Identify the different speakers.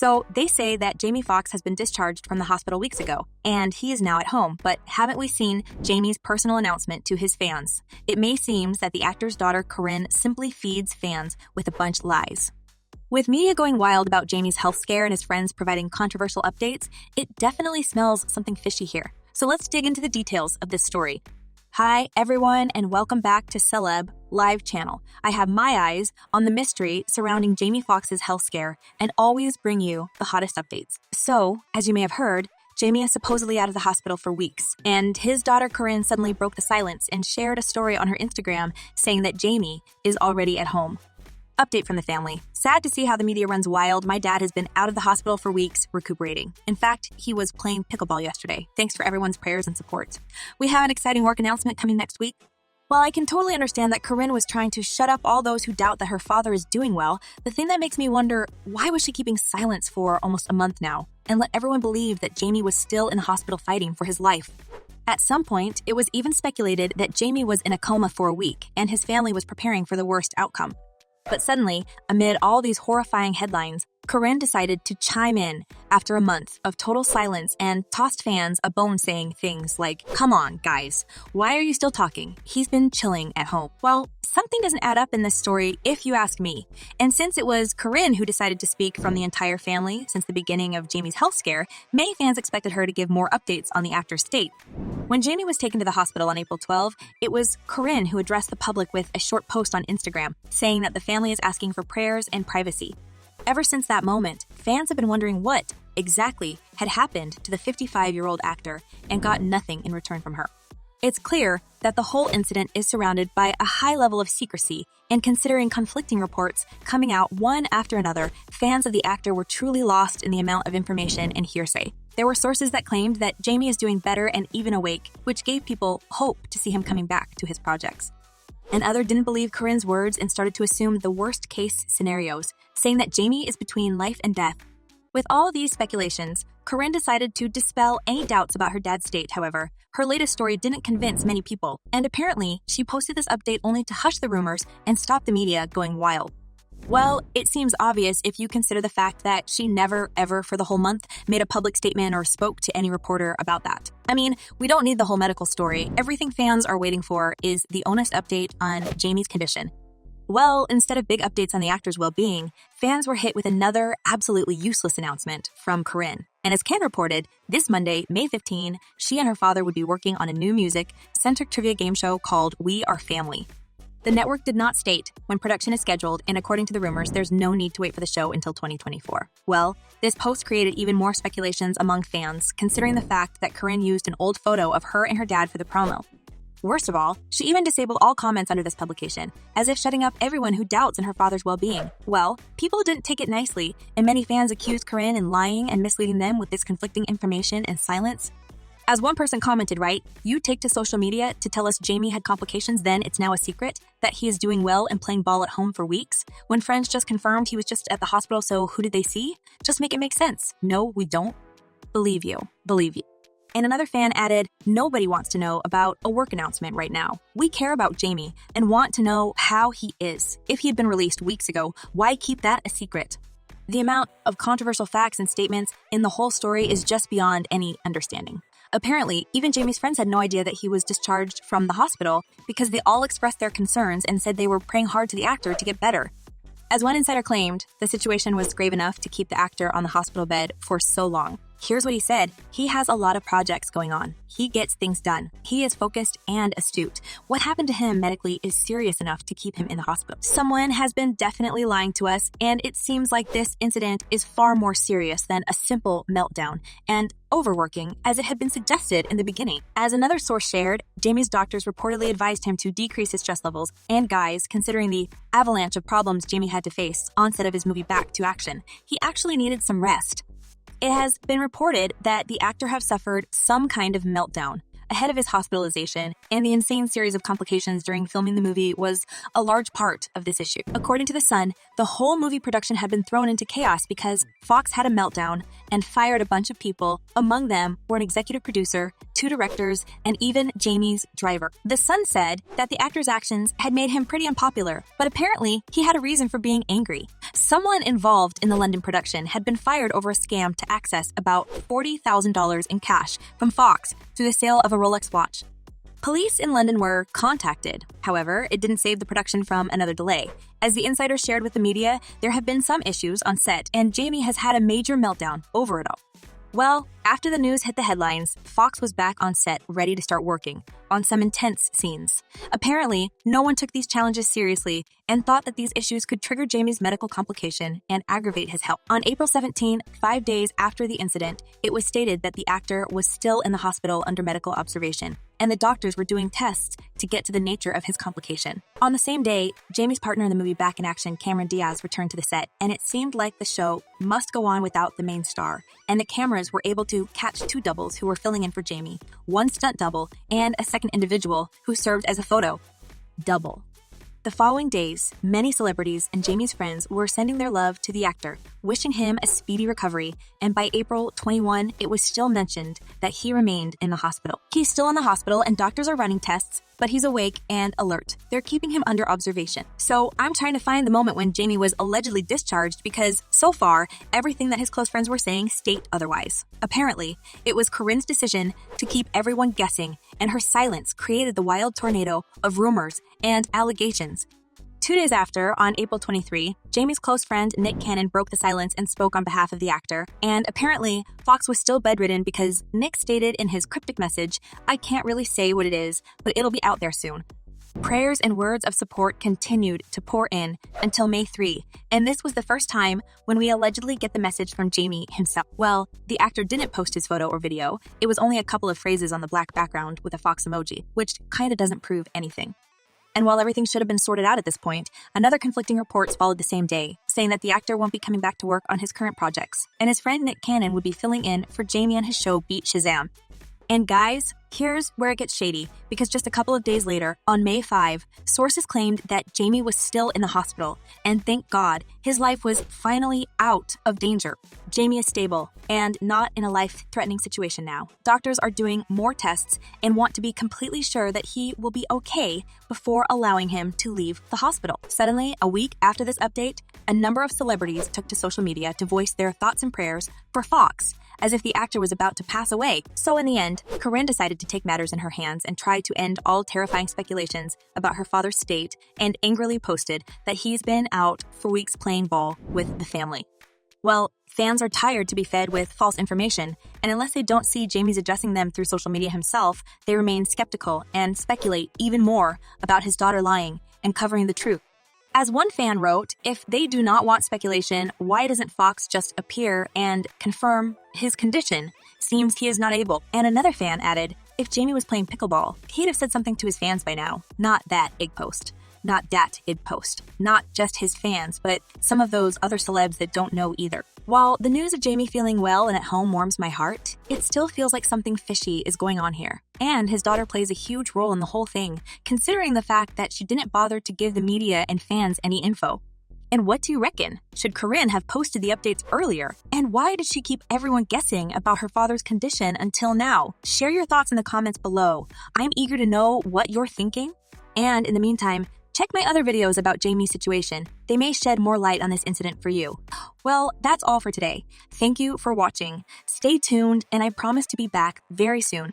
Speaker 1: So they say that Jamie Foxx has been discharged from the hospital weeks ago, and he is now at home, but haven't we seen Jamie's personal announcement to his fans? It may seem that the actor's daughter, Corinne, simply feeds fans with a bunch of lies. With media going wild about Jamie's health scare and his friends providing controversial updates, it definitely smells something fishy here. So let's dig into the details of this story. Hi, everyone, and welcome back to Celeb Live Channel. I have my eyes on the mystery surrounding Jamie Foxx's health scare and always bring you the hottest updates. So, as you may have heard, Jamie is supposedly out of the hospital for weeks, and his daughter Corinne suddenly broke the silence and shared a story on her Instagram saying that Jamie is already at home. Update from the family. Sad to see how the media runs wild. My dad has been out of the hospital for weeks, recuperating. In fact, he was playing pickleball yesterday. Thanks for everyone's prayers and support. We have an exciting work announcement coming next week. While I can totally understand that Corinne was trying to shut up all those who doubt that her father is doing well, the thing that makes me wonder, why was she keeping silence for almost a month now and let everyone believe that Jamie was still in the hospital fighting for his life? At some point, it was even speculated that Jamie was in a coma for a week and his family was preparing for the worst outcome. But suddenly, amid all these horrifying headlines, Corinne decided to chime in after a month of total silence and tossed fans a bone saying things like, "Come on, guys, why are you still talking? He's been chilling at home." Well, something doesn't add up in this story if you ask me. And since it was Corinne who decided to speak from the entire family since the beginning of Jamie's health scare, many fans expected her to give more updates on the actor's state. When Jamie was taken to the hospital on April 12, it was Corinne who addressed the public with a short post on Instagram saying that the family is asking for prayers and privacy. Ever since that moment, fans have been wondering what exactly had happened to the 55-year-old actor and got nothing in return from her. It's clear that the whole incident is surrounded by a high level of secrecy, and considering conflicting reports coming out one after another, fans of the actor were truly lost in the amount of information and hearsay. There were sources that claimed that Jamie is doing better and even awake, which gave people hope to see him coming back to his projects. And others didn't believe Corinne's words and started to assume the worst-case scenarios, saying that Jamie is between life and death. With all these speculations, Corinne decided to dispel any doubts about her dad's state, however. Her latest story didn't convince many people, and apparently, she posted this update only to hush the rumors and stop the media going wild. Well, it seems obvious if you consider the fact that she never, ever for the whole month made a public statement or spoke to any reporter about that. I mean, we don't need the whole medical story. Everything fans are waiting for is the honest update on Jamie's condition. Well, instead of big updates on the actor's well-being, fans were hit with another absolutely useless announcement from Corinne. And as Ken reported, this Monday, May 15, she and her father would be working on a new music-centric trivia game show called We Are Family. The network did not state when production is scheduled, and according to the rumors, there's no need to wait for the show until 2024. Well, this post created even more speculations among fans, considering the fact that Corinne used an old photo of her and her dad for the promo. Worst of all, she even disabled all comments under this publication, as if shutting up everyone who doubts in her father's well-being. Well, people didn't take it nicely, and many fans accused Corinne in lying and misleading them with this conflicting information and silence. As one person commented, right, "You take to social media to tell us Jamie had complications, then it's now a secret that he is doing well and playing ball at home for weeks? When friends just confirmed he was just at the hospital, so who did they see? Just make it make sense. No, we don't believe you. Believe you." And another fan added, "Nobody wants to know about a work announcement right now. We care about Jamie and want to know how he is. If he had been released weeks ago, why keep that a secret?" The amount of controversial facts and statements in the whole story is just beyond any understanding. Apparently, even Jamie's friends had no idea that he was discharged from the hospital because they all expressed their concerns and said they were praying hard to the actor to get better. As one insider claimed, the situation was grave enough to keep the actor on the hospital bed for so long. Here's what he said. He has a lot of projects going on. He gets things done. He is focused and astute. What happened to him medically is serious enough to keep him in the hospital. Someone has been definitely lying to us, and it seems like this incident is far more serious than a simple meltdown and overworking, as it had been suggested in the beginning. As another source shared, Jamie's doctors reportedly advised him to decrease his stress levels, and guys, considering the avalanche of problems Jamie had to face on set of his movie Back to Action, he actually needed some rest. It has been reported that the actor has suffered some kind of meltdown, ahead of his hospitalization, and the insane series of complications during filming the movie was a large part of this issue. According to The Sun, the whole movie production had been thrown into chaos because Fox had a meltdown and fired a bunch of people. Among them were an executive producer, 2 directors, and even Jamie's driver. The Sun said that the actor's actions had made him pretty unpopular, but apparently he had a reason for being angry. Someone involved in the London production had been fired over a scam to access about $40,000 in cash from Fox through the sale of a Rolex watch. Police in London were contacted. However, it didn't save the production from another delay. As the insider shared with the media, there have been some issues on set, and Jamie has had a major meltdown over it all. Well, after the news hit the headlines, Fox was back on set ready to start working on some intense scenes. Apparently, no one took these challenges seriously and thought that these issues could trigger Jamie's medical complication and aggravate his health. On April 17, 5 days after the incident, it was stated that the actor was still in the hospital under medical observation, and the doctors were doing tests to get to the nature of his complication. On the same day, Jamie's partner in the movie Back in Action, Cameron Diaz, returned to the set, and it seemed like the show must go on without the main star, and the cameras were able to catch 2 doubles who were filling in for Jamie, 1 stunt double, and a second individual who served as a photo double. The following days, many celebrities and Jamie's friends were sending their love to the actor, wishing him a speedy recovery, and by April 21, it was still mentioned that he remained in the hospital. He's still in the hospital and doctors are running tests, but he's awake and alert. They're keeping him under observation. So I'm trying to find the moment when Jamie was allegedly discharged because so far, everything that his close friends were saying state otherwise. Apparently, it was Corinne's decision to keep everyone guessing, and her silence created the wild tornado of rumors and allegations. 2 days after, on April 23, Jamie's close friend Nick Cannon broke the silence and spoke on behalf of the actor, and apparently, Fox was still bedridden because Nick stated in his cryptic message, "I can't really say what it is, but it'll be out there soon." Prayers and words of support continued to pour in until May 3, and this was the first time when we allegedly get the message from Jamie himself. Well, the actor didn't post his photo or video. It was only a couple of phrases on the black background with a Fox emoji, which kinda doesn't prove anything. And while everything should have been sorted out at this point, another conflicting reports followed the same day, saying that the actor won't be coming back to work on his current projects, and his friend Nick Cannon would be filling in for Jamie on his show Beat Shazam. And guys, here's where it gets shady, because just a couple of days later, on May 5, sources claimed that Jamie was still in the hospital, and thank God, his life was finally out of danger. Jamie is stable and not in a life-threatening situation now. Doctors are doing more tests and want to be completely sure that he will be okay before allowing him to leave the hospital. Suddenly, a week after this update, a number of celebrities took to social media to voice their thoughts and prayers for Fox, as if the actor was about to pass away. So in the end, Corinne decided to take matters in her hands and try to end all terrifying speculations about her father's state, and angrily posted that he's been out for weeks playing ball with the family. Well, fans are tired to be fed with false information, and unless they don't see Jamie's addressing them through social media himself, they remain skeptical and speculate even more about his daughter lying and covering the truth. As one fan wrote, if they do not want speculation, why doesn't Fox just appear and confirm his condition? Seems he is not able. And another fan added, if Jamie was playing pickleball, he'd have said something to his fans by now. Not that ig post. Not that id post. Not just his fans, but some of those other celebs that don't know either. While the news of Jamie feeling well and at home warms my heart, it still feels like something fishy is going on here. And his daughter plays a huge role in the whole thing, considering the fact that she didn't bother to give the media and fans any info. And what do you reckon? Should Corinne have posted the updates earlier? And why did she keep everyone guessing about her father's condition until now? Share your thoughts in the comments below. I'm eager to know what you're thinking. And in the meantime, check my other videos about Jamie's situation. They may shed more light on this incident for you. Well, that's all for today. Thank you for watching. Stay tuned, and I promise to be back very soon